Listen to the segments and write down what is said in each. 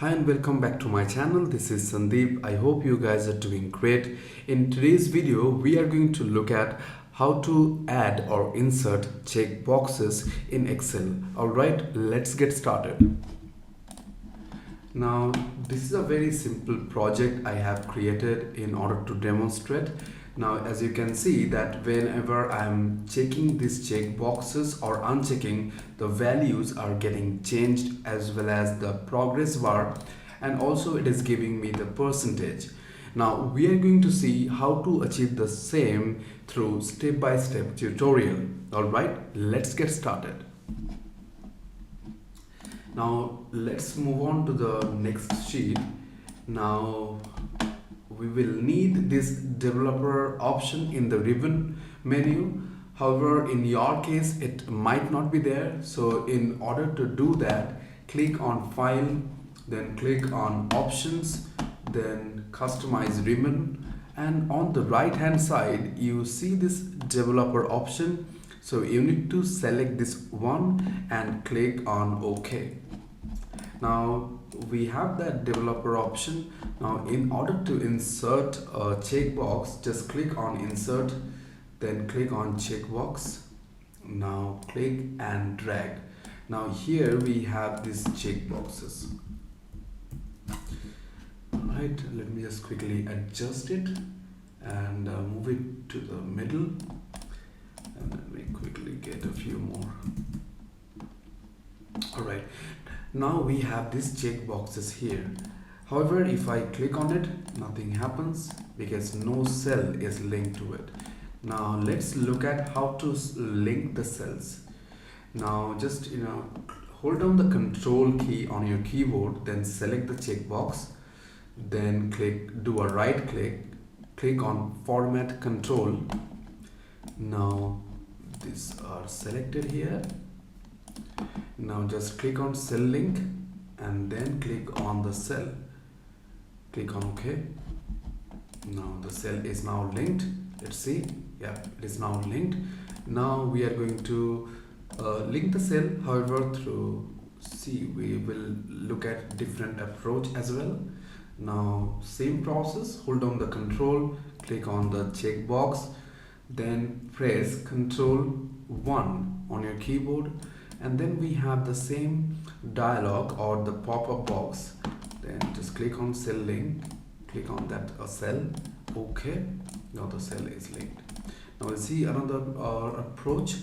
Hi and welcome back to my channel. This is Sandeep. I hope you guys are doing great. In today's video, we are going to look at how to add or insert checkboxes in Excel. Alright, let's get started. Now, this is a very simple project I have created in order to demonstrate. Now, as you can see that whenever I'm checking these check boxes or unchecking, the values are getting changed as well as the progress bar, and also it is giving me the percentage. Now, we are going to see how to achieve the same through step-by-step tutorial. Alright, let's get started. Now let's move on to the next sheet. Now we will need this developer option in the ribbon menu. However, in your case it might not be there, so in order to do that, click on file, then click on options, then customize ribbon, and on the right hand side you see this developer option. So you need to select this one and click on OK. Now we have that developer option. Now in order to insert a checkbox, just click on insert, then click on checkbox. Now click and drag. Now here we have these checkboxes. Alright, let me just quickly adjust it and move it to the middle. And let me quickly get a few more. Alright, now we have these check boxes here. However, if I click on it, nothing happens because no cell is linked to it. Now let's look at how to link the cells. Now just hold down the control key on your keyboard, then select the checkbox, then do a right click on format control. Now these are selected here. Now just click on cell link and then click on the cell. Click on OK. Now the cell is now linked. Let's see. Yeah, it is now linked. Now we are going to link the cell. However, we will look at different approach as well. Now same process. Hold down the control. Click on the checkbox. Then press Ctrl 1 on your keyboard, and then we have the same dialog or the pop-up box. Then just click on cell link, click on that cell. Okay, now the cell is linked. Now we'll see another approach.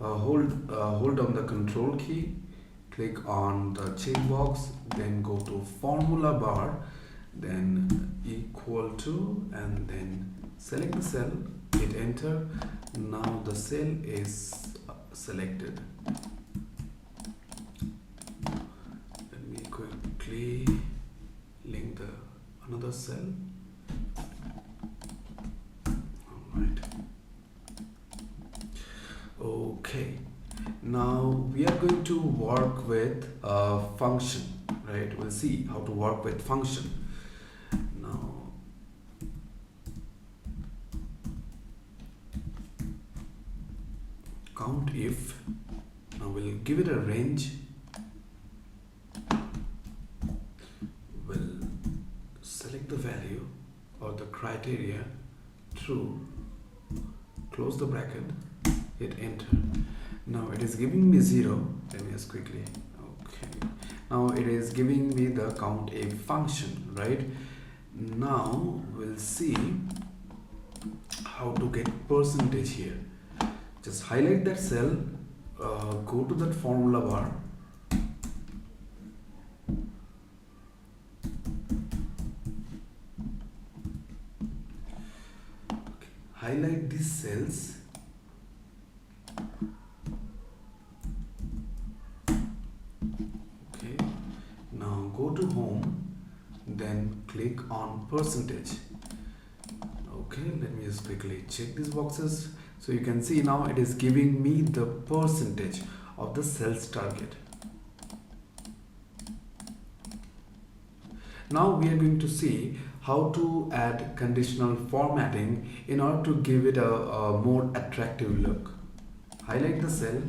Hold down the control key, click on the checkbox, then go to formula bar, then equal to, and then select the cell, hit enter. Now the cell is selected. Let me quickly link another cell. Alright. Okay. Now we are going to work with a function, right? We'll see how to work with function. Now count if. Now we'll give it a range. We'll select the value or the criteria true, close the bracket, hit enter. Now it is giving me 0. Let me just quickly. Okay. Now it is giving me the count if function, right? Now we'll see how to get percentage here. Just highlight that cell, go to that formula bar, highlight these cells, okay. Now go to home, then click on percentage. Okay, let me just quickly check these boxes. So you can see now it is giving me the percentage of the cells target. Now we are going to see how to add conditional formatting in order to give it a more attractive look. Highlight the cell,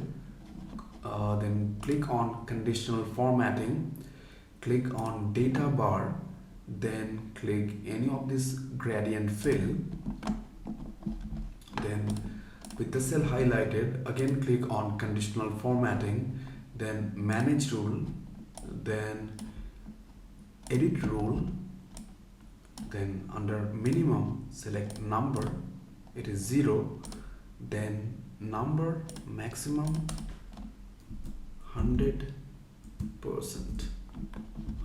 then click on conditional formatting, click on data bar, then click any of this gradient fill, then with the cell highlighted again click on conditional formatting, then manage rule, then edit rule, then under minimum select number, it is 0, then number maximum 100%.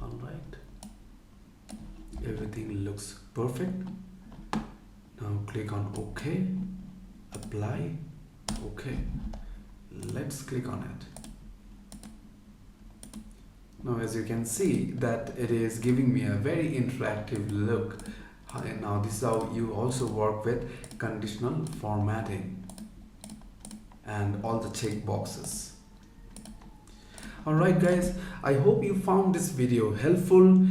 Alright, everything looks perfect. Now click on OK, apply, OK. Let's click on it. Now as you can see that it is giving me a very interactive look. And now this is how you also work with conditional formatting and all the check boxes. Alright guys, I hope you found this video helpful,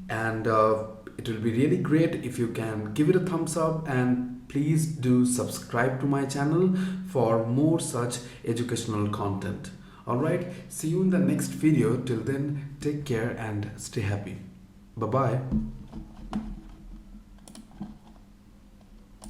and it will be really great if you can give it a thumbs up, and please do subscribe to my channel for more such educational content. Alright, see you in the next video. Till then, take care and stay happy. Bye bye.